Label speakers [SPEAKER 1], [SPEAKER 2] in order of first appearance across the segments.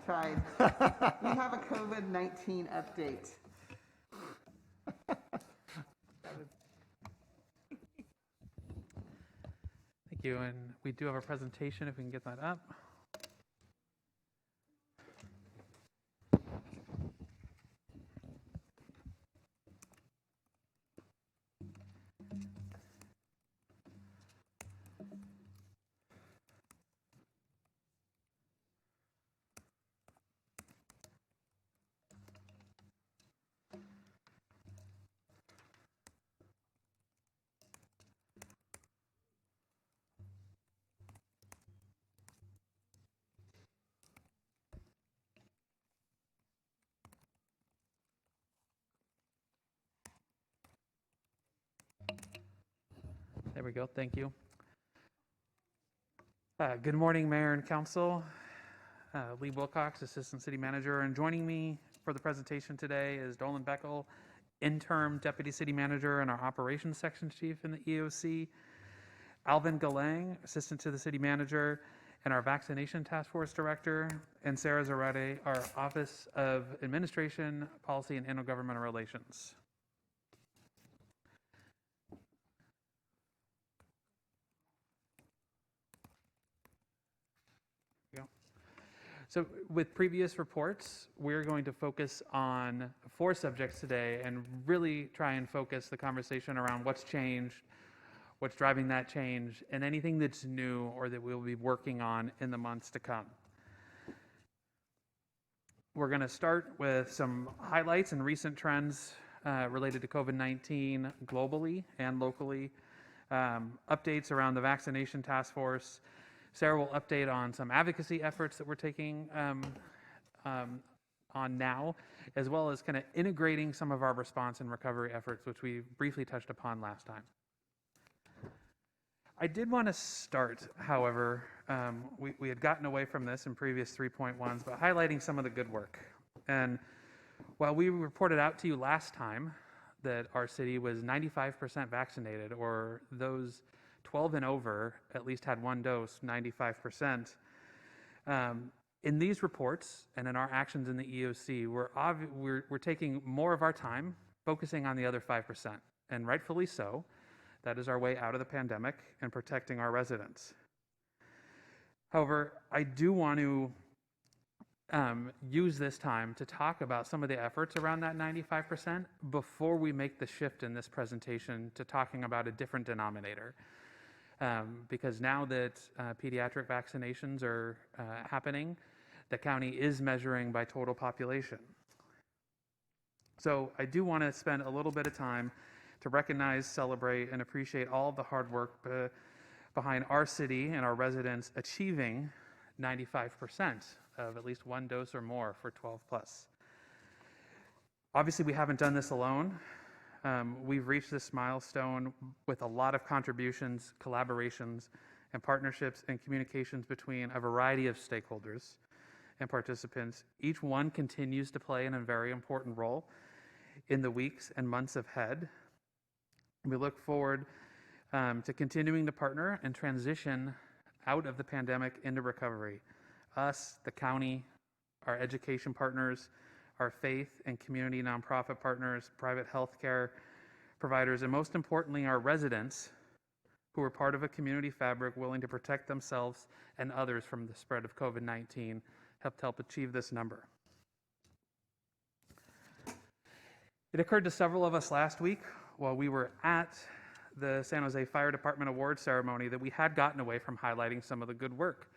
[SPEAKER 1] tried. We have a COVID-19 update.
[SPEAKER 2] Thank you, and we do have a presentation if we can get that up. There we go. Thank you. Good morning, Mayor and Council. Lee Wilcox, Assistant City Manager, and joining me for the presentation today is Dolan Beckel, Interim Deputy City Manager and our Operations Section Chief in the EOC, Alvin Galang, Assistant to the City Manager and our Vaccination Task Force Director, and Sarah Zarate, our Office of Administration, Policy, and Intergovernmental Relations. So with previous reports, we're going to focus on 4 subjects today and really try and focus the conversation around what's changed, what's driving that change, and anything that's new or that we'll be working on in the months to come. We're going to start with some highlights and recent trends related to COVID-19 globally and locally, updates around the Vaccination Task Force. Sarah will update on some advocacy efforts that we're taking on now, as well as kind of integrating some of our response and recovery efforts, which we briefly touched upon last time. I did want to start, however, we had gotten away from this in previous 3.1s, but highlighting some of the good work. And while we reported out to you last time that our city was 95% vaccinated, or those 12 and over at least had 1 dose, 95%. In these reports and in our actions in the EOC, we're taking more of our time focusing on the other 5%, and rightfully so. That is our way out of the pandemic and protecting our residents. However, I do want to use this time to talk about some of the efforts around that 95% before we make the shift in this presentation to talking about a different denominator. Because now that pediatric vaccinations are happening, the county is measuring by total population. So I do want to spend a little bit of time to recognize, celebrate, and appreciate all of the hard work behind our city and our residents achieving 95% of at least 1 dose or more for 12 plus. Obviously, we haven't done this alone. We've reached this milestone with a lot of contributions, collaborations, and partnerships and communications between a variety of stakeholders and participants. Each one continues to play a very important role in the weeks and months ahead. We look forward to continuing to partner and transition out of the pandemic into recovery. Us, the county, our education partners, our faith and community nonprofit partners, private healthcare providers, and most importantly, our residents who are part of a community fabric willing to protect themselves and others from the spread of COVID-19 have helped achieve this number. It occurred to several of us last week while we were at the San Jose Fire Department Award ceremony that we had gotten away from highlighting some of the good work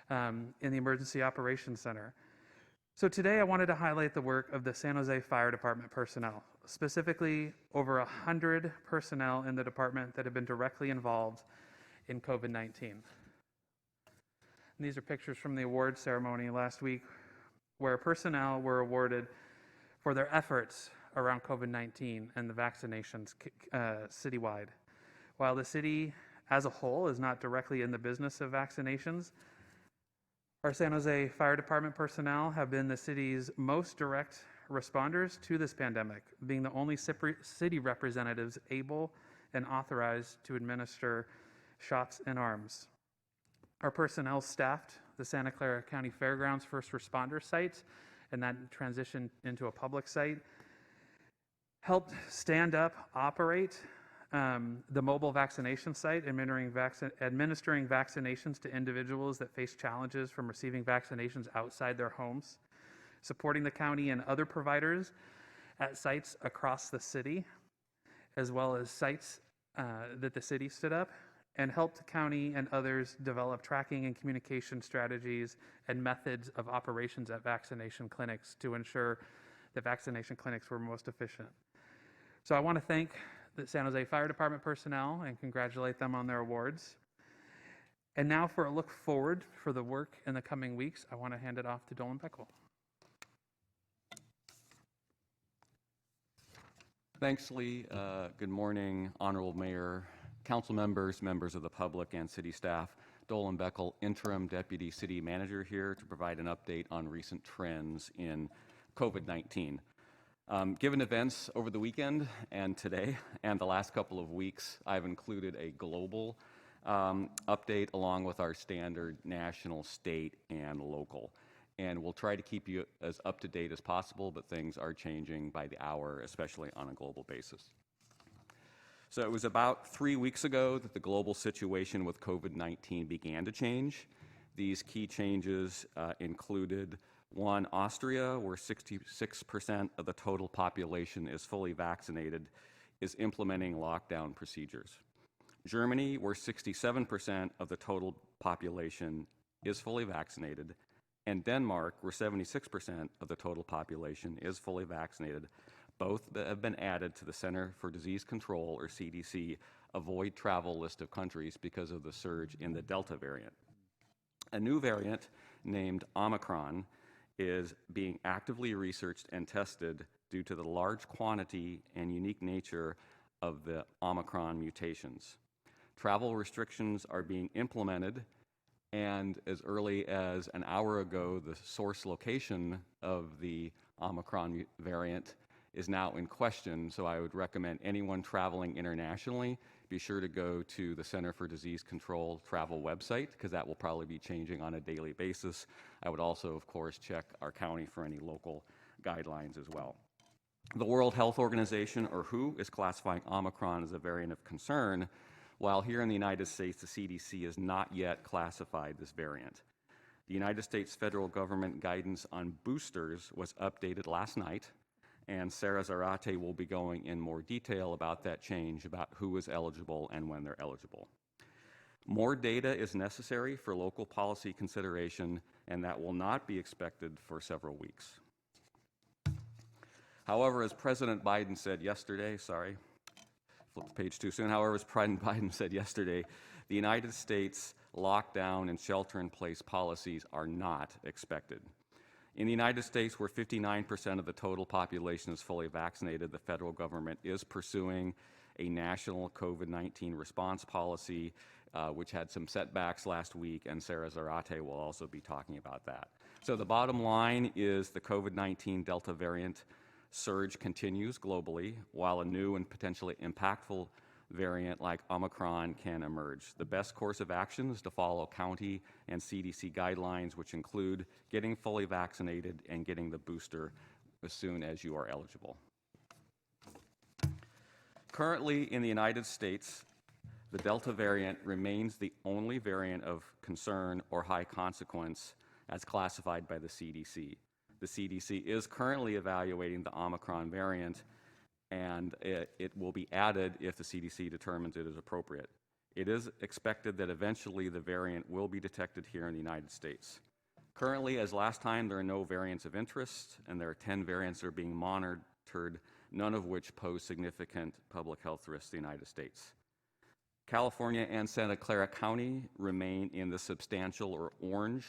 [SPEAKER 2] in the Emergency Operations Center. So today I wanted to highlight the work of the San Jose Fire Department personnel, specifically over 100 personnel in the department that have been directly involved in COVID-19. And these are pictures from the award ceremony last week where personnel were awarded for their efforts around COVID-19 and the vaccinations citywide. While the city as a whole is not directly in the business of vaccinations, our San Jose Fire Department personnel have been the city's most direct responders to this pandemic, being the only city representatives able and authorized to administer shots in arms. Our personnel staffed the Santa Clara County Fairgrounds first responder site, and that transitioned into a public site. Helped stand up, operate the mobile vaccination site, administering vaccinations to individuals that face challenges from receiving vaccinations outside their homes, supporting the county and other providers at sites across the city, as well as sites that the city stood up, and helped the county and others develop tracking and communication strategies and methods of operations at vaccination clinics to ensure that vaccination clinics were most efficient. So I want to thank the San Jose Fire Department personnel and congratulate them on their awards. And now for a look forward for the work in the coming weeks, I want to hand it off to Dolan Beckel.
[SPEAKER 3] Thanks, Lee. Good morning, Honorable Mayor, council members, members of the public, and city staff. Dolan Beckel, Interim Deputy City Manager, here to provide an update on recent trends in COVID-19. Given events over the weekend and today and the last couple of weeks, I've included a global update along with our standard national, state, and local. And we'll try to keep you as up to date as possible, but things are changing by the hour, especially on a global basis. So it was about 3 weeks ago that the global situation with COVID-19 began to change. These key changes included: 1, Austria, where 66% of the total population is fully vaccinated, is implementing lockdown procedures. Germany, where 67% of the total population is fully vaccinated, and Denmark, where 76% of the total population is fully vaccinated. Both have been added to the Center for Disease Control, or CDC, avoid travel list of countries because of the surge in the Delta variant. A new variant named Omicron is being actively researched and tested due to the large quantity and unique nature of the Omicron mutations. Travel restrictions are being implemented, and as early as an hour ago, the source location of the Omicron variant is now in question, so I would recommend anyone traveling internationally be sure to go to the Center for Disease Control travel website, because that will probably be changing on a daily basis. I would also, of course, check our county for any local guidelines as well. The World Health Organization, or WHO, is classifying Omicron as a variant of concern, while here in the United States, the CDC has not yet classified this variant. The United States federal government guidance on boosters was updated last night, and Sarah Zarate will be going in more detail about that change, about who is eligible and when they're eligible. More data is necessary for local policy consideration, and that will not be expected for several weeks. However, as President Biden said yesterday, sorry, flipped the page too soon. However, as President Biden said yesterday, the United States lockdown and shelter-in-place policies are not expected. In the United States, where 59% of the total population is fully vaccinated, the federal government is pursuing a national COVID-19 response policy, which had some setbacks last week, and Sarah Zarate will also be talking about that. So the bottom line is the COVID-19 Delta variant surge continues globally, while a new and potentially impactful variant like Omicron can emerge. The best course of action is to follow county and CDC guidelines, which include getting fully vaccinated and getting the booster as soon as you are eligible. Currently in the United States, the Delta variant remains the only variant of concern or high consequence as classified by the CDC. The CDC is currently evaluating the Omicron variant, and it will be added if the CDC determines it is appropriate. It is expected that eventually the variant will be detected here in the United States. Currently, as last time, there are no variants of interest, and there are 10 variants that are being monitored, none of which pose significant public health risks to the United States. California and Santa Clara County remain in the substantial or orange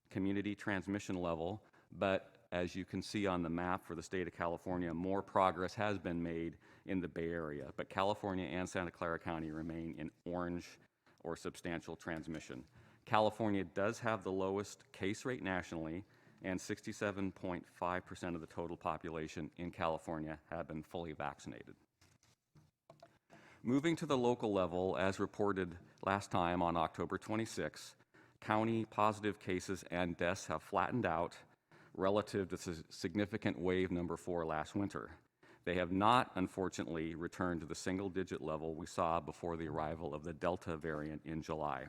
[SPEAKER 3] community transmission level, but as you can see on the map for the state of California, more progress has been made in the Bay Area, but California and Santa Clara County remain in orange or substantial transmission. California does have the lowest case rate nationally, and 67.5% of the total population in California have been fully vaccinated. Moving to the local level, as reported last time on October 26, County positive cases and deaths have flattened out relative to significant wave number 4 last winter. They have not, unfortunately, returned to the single-digit level we saw before the arrival of the Delta variant in July.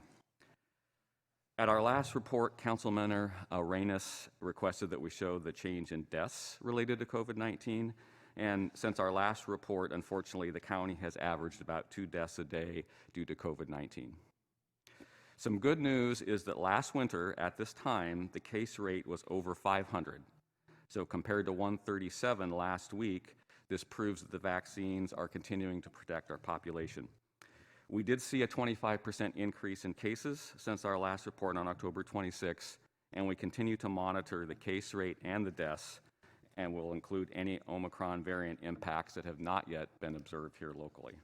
[SPEAKER 3] At our last report, Councilmember Reynes requested that we show the change in deaths related to COVID-19. And since our last report, unfortunately, the county has averaged about 2 deaths a day due to COVID-19. Some good news is that last winter, at this time, the case rate was over 500. So compared to 137 last week, this proves that the vaccines are continuing to protect our population. We did see a 25% increase in cases since our last report on October 26, and we continue to monitor the case rate and the deaths, and will include any Omicron variant impacts that have not yet been observed here locally.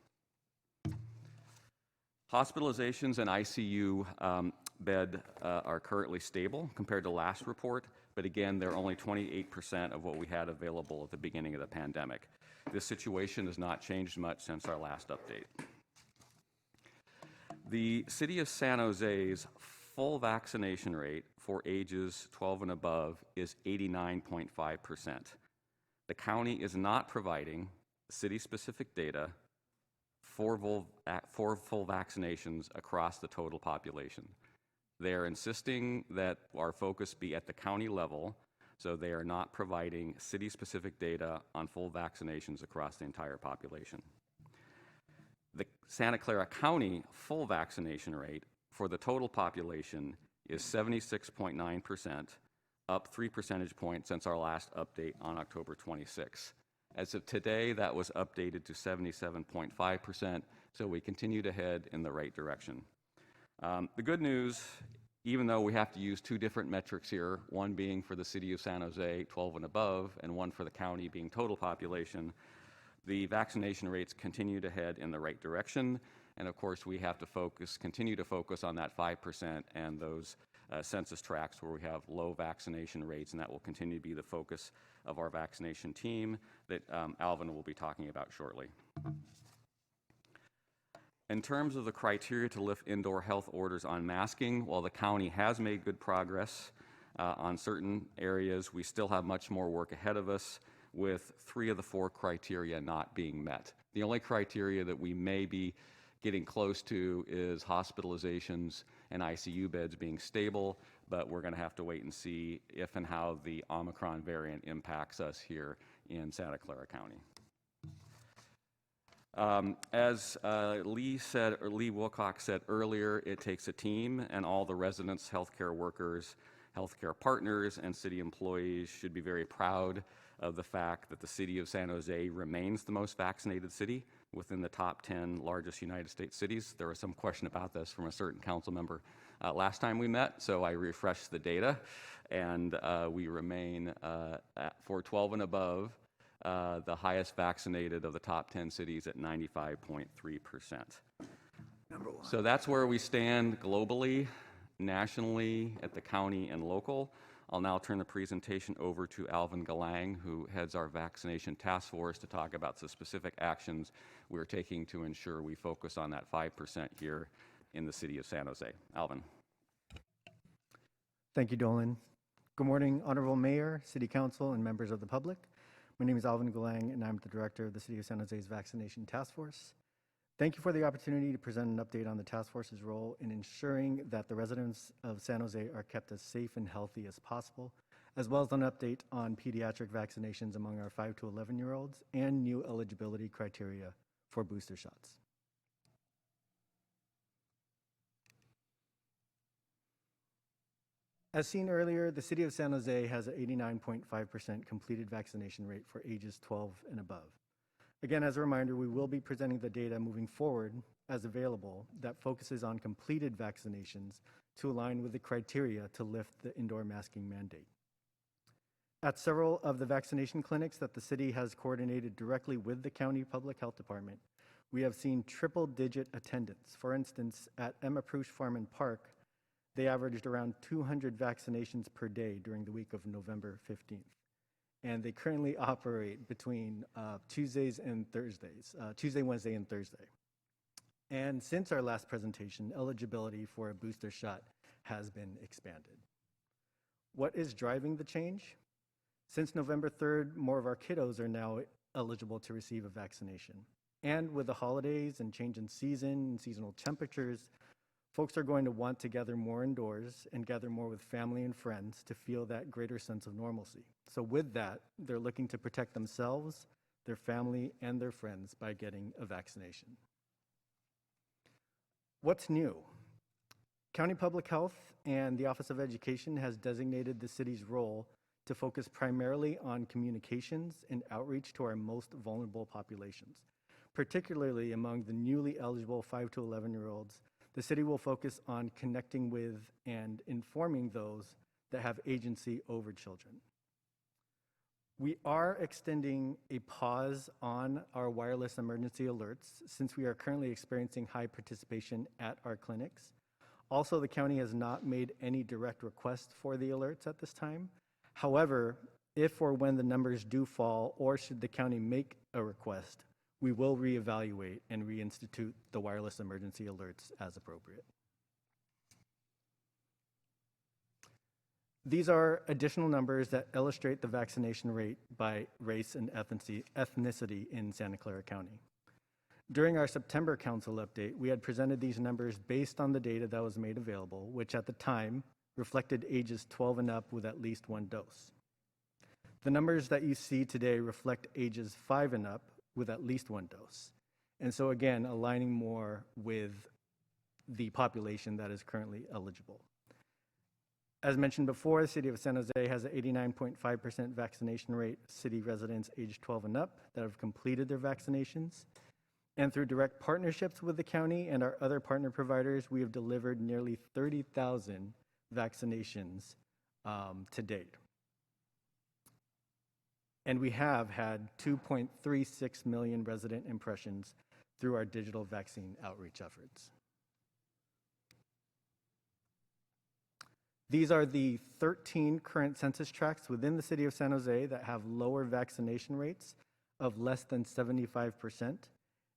[SPEAKER 3] Hospitalizations and ICU bed are currently stable compared to last report, but again, they're only 28% of what we had available at the beginning of the pandemic. This situation has not changed much since our last update. The City of San Jose's full vaccination rate for ages 12 and above is 89.5%. The county is not providing city-specific data for full vaccinations across the total population. They are insisting that our focus be at the county level, so they are not providing city-specific data on full vaccinations across the entire population. The Santa Clara County full vaccination rate for the total population is 76.9%, up 3 percentage points since our last update on October 26. As of today, that was updated to 77.5%, so we continue to head in the right direction. The good news, even though we have to use 2 different metrics here, one being for the City of San Jose, 12 and above, and one for the county being total population, the vaccination rates continue to head in the right direction. And of course, we have to continue to focus on that 5% and those census tracts where we have low vaccination rates, and that will continue to be the focus of our vaccination team that Alvin will be talking about shortly. In terms of the criteria to lift indoor health orders on masking, while the county has made good progress on certain areas, we still have much more work ahead of us, with 3 of the 4 criteria not being met. The only criteria that we may be getting close to is hospitalizations and ICU beds being stable, but we're going to have to wait and see if and how the Omicron variant impacts us here in Santa Clara County. As Lee Wilcox said earlier, it takes a team, and all the residents, healthcare workers, healthcare partners, and city employees should be very proud of the fact that the City of San Jose remains the most vaccinated city within the top 10 largest United States cities. There was some question about this from a certain council member last time we met, so I refreshed the data, and we remain, for 12 and above, the highest vaccinated of the top 10 cities at 95.3%.
[SPEAKER 1] Number 1.
[SPEAKER 3] So that's where we stand globally, nationally, at the county and local. I'll now turn the presentation over to Alvin Galang, who heads our vaccination task force, to talk about the specific actions we're taking to ensure we focus on that 5% here in the City of San Jose. Alvin.
[SPEAKER 4] Thank you, Dolan. Good morning, Honorable Mayor, City Council, and members of the public. My name is Alvin Galang, and I'm the Director of the City of San Jose's Vaccination Task Force. Thank you for the opportunity to present an update on the task force's role in ensuring that the residents of San Jose are kept as safe and healthy as possible, as well as an update on pediatric vaccinations among our 5 to 11-year-olds and new eligibility criteria for booster shots. As seen earlier, the City of San Jose has an 89.5% completed vaccination rate for ages 12 and above. Again, as a reminder, we will be presenting the data moving forward as available that focuses on completed vaccinations to align with the criteria to lift the indoor masking mandate. At several of the vaccination clinics that the city has coordinated directly with the county public health department, we have seen triple-digit attendance. For instance, at Emma Prush Farm and Park, they averaged around 200 vaccinations per day during the week of November 15th. And they currently operate between Tuesday, Wednesday, and Thursday. And since our last presentation, eligibility for a booster shot has been expanded. What is driving the change? Since November 3rd, more of our kiddos are now eligible to receive a vaccination. And with the holidays and change in season and seasonal temperatures, folks are going to want to gather more indoors and gather more with family and friends to feel that greater sense of normalcy. So with that, they're looking to protect themselves, their family, and their friends by getting a vaccination. What's new? County Public Health and the Office of Education has designated the city's role to focus primarily on communications and outreach to our most vulnerable populations. Particularly among the newly eligible 5 to 11-year-olds, the city will focus on connecting with and informing those that have agency over children. We are extending a pause on our wireless emergency alerts since we are currently experiencing high participation at our clinics. Also, the county has not made any direct requests for the alerts at this time. However, if or when the numbers do fall, or should the county make a request, we will reevaluate and reinstitute the wireless emergency alerts as appropriate. These are additional numbers that illustrate the vaccination rate by race and ethnicity in Santa Clara County. During our September council update, we had presented these numbers based on the data that was made available, which at the time reflected ages 12 and up with at least one dose. The numbers that you see today reflect ages 5 and up with at least one dose. And so again, aligning more with the population that is currently eligible. As mentioned before, the City of San Jose has an 89.5% vaccination rate, city residents aged 12 and up that have completed their vaccinations. And through direct partnerships with the county and our other partner providers, we have delivered nearly 30,000 vaccinations to date. And we have had 2.36 million resident impressions through our digital vaccine outreach efforts. These are the 13 current census tracts within the City of San Jose that have lower vaccination rates of less than 75%.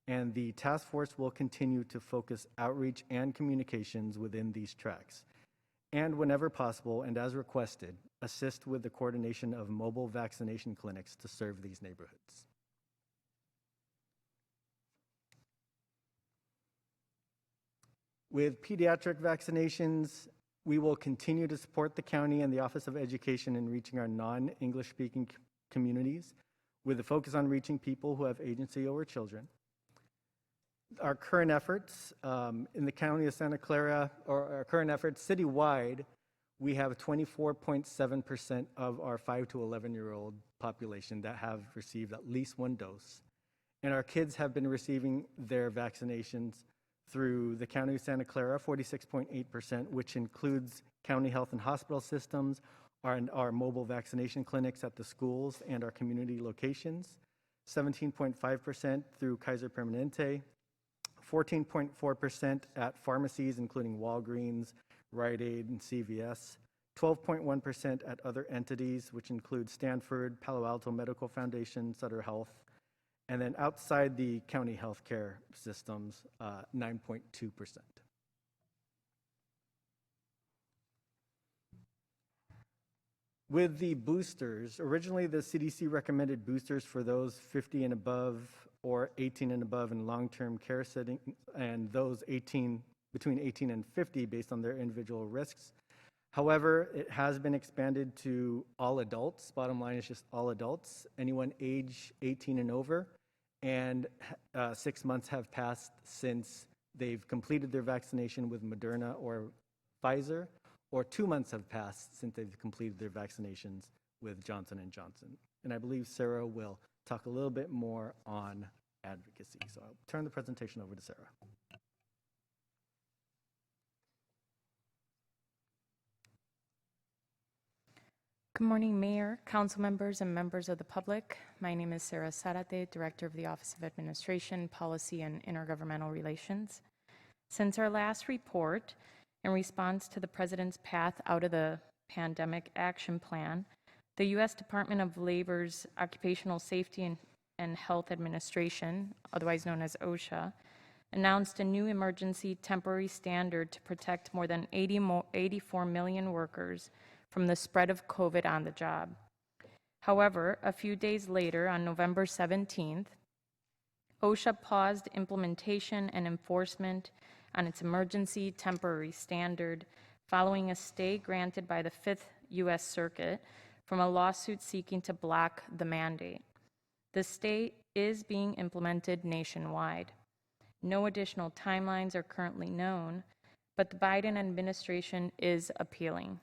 [SPEAKER 4] And the task force will continue to focus outreach and communications within these tracts. And whenever possible, and as requested, assist with the coordination of mobile vaccination clinics to serve these neighborhoods. With pediatric vaccinations, we will continue to support the county and the Office of Education in reaching our non-English speaking communities with a focus on reaching people who have agency over children. Our current efforts in the county of Santa Clara, or our current efforts citywide, we have 24.7% of our 5 to 11-year-old population that have received at least one dose. And our kids have been receiving their vaccinations through the county of Santa Clara, 46.8%, which includes county health and hospital systems, our mobile vaccination clinics at the schools and our community locations, 17.5% through Kaiser Permanente, 14.4% at pharmacies, including Walgreens, Rite Aid, and CVS, 12.1% at other entities, which include Stanford, Palo Alto Medical Foundation, Sutter Health, and then outside the county healthcare systems, 9.2%. With the boosters, originally the CDC recommended boosters for those 50 and above or 18 and above in long-term care setting, and those between 18 and 50 based on their individual risks. However, it has been expanded to all adults. Bottom line is just all adults, anyone age 18 and over, and 6 months have passed since they've completed their vaccination with Moderna or Pfizer, or 2 months have passed since they've completed their vaccinations with Johnson & Johnson. And I believe Sarah will talk a little bit more on advocacy. So I'll turn the presentation over to Sarah.
[SPEAKER 5] Good morning, Mayor, council members, and members of the public. My name is Sarah Sarate, Director of the Office of Administration, Policy, and Intergovernmental Relations. Since our last report, in response to the President's Path Out of the Pandemic Action Plan, the U.S. Department of Labor's Occupational Safety and Health Administration, otherwise known as OSHA, announced a new emergency temporary standard to protect more than 84 million workers from the spread of COVID on the job. However, a few days later, on November 17th, OSHA paused implementation and enforcement on its emergency temporary standard following a stay granted by the Fifth U.S. Circuit from a lawsuit seeking to block the mandate. The stay is being implemented nationwide. No additional timelines are currently known, but the Biden administration is appealing.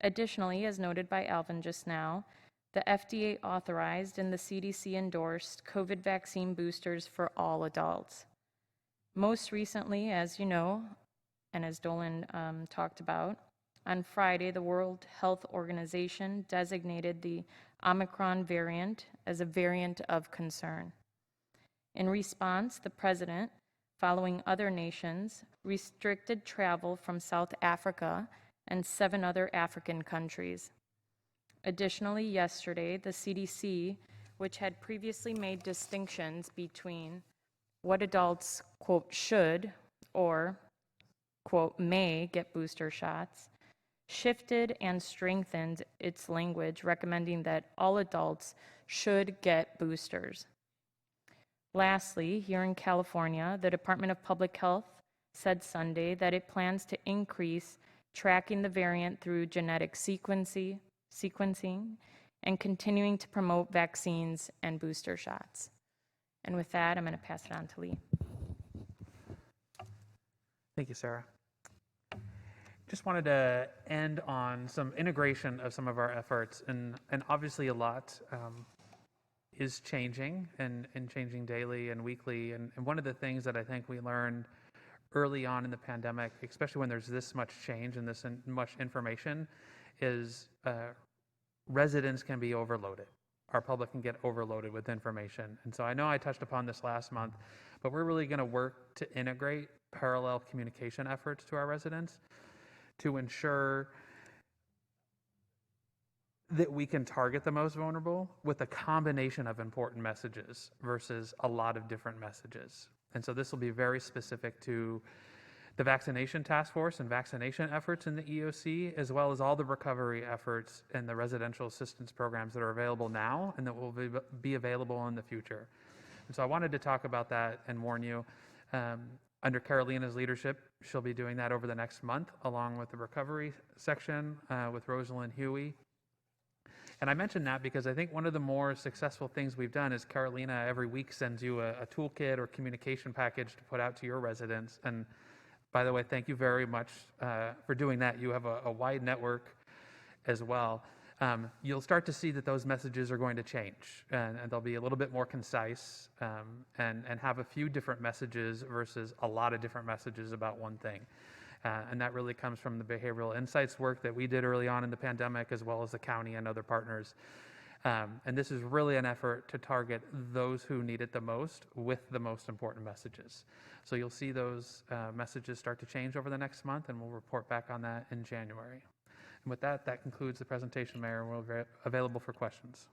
[SPEAKER 5] Additionally, as noted by Alvin just now, the FDA authorized and the CDC endorsed COVID vaccine boosters for all adults. Most recently, as you know, and as Dolan talked about, on Friday, the World Health Organization designated the Omicron variant as a variant of concern. In response, the president, following other nations, restricted travel from South Africa and 7 other African countries. Additionally, yesterday, the CDC, which had previously made distinctions between what adults, quote, should or, quote, may get booster shots, shifted and strengthened its language, recommending that all adults should get boosters. Lastly, here in California, the Department of Public Health said Sunday that it plans to increase tracking the variant through genetic sequencing and continuing to promote vaccines and booster shots. And with that, I'm going to pass it on to Lee.
[SPEAKER 2] Thank you, Sarah. Just wanted to end on some integration of some of our efforts, and obviously a lot is changing and changing daily and weekly. And one of the things that I think we learned early on in the pandemic, especially when there's this much change and this much information, is residents can be overloaded. Our public can get overloaded with information. And so I know I touched upon this last month, but we're really going to work to integrate parallel communication efforts to our residents to ensure that we can target the most vulnerable with a combination of important messages versus a lot of different messages. And so this will be very specific to the vaccination task force and vaccination efforts in the EOC, as well as all the recovery efforts and the residential assistance programs that are available now and that will be available in the future. And so I wanted to talk about that and warn you. Under Carolina's leadership, she'll be doing that over the next month, along with the recovery section with Rosalind Huey. And I mentioned that because I think one of the more successful things we've done is Carolina every week sends you a toolkit or communication package to put out to your residents. And by the way, thank you very much for doing that. You have a wide network as well. You'll start to see that those messages are going to change, and they'll be a little bit more concise and have a few different messages versus a lot of different messages about one thing. And that really comes from the behavioral insights work that we did early on in the pandemic, as well as the county and other partners. And this is really an effort to target those who need it the most with the most important messages. So you'll see those messages start to change over the next month, and we'll report back on that in January. And with that, that concludes the presentation, Mayor, and we're available for questions.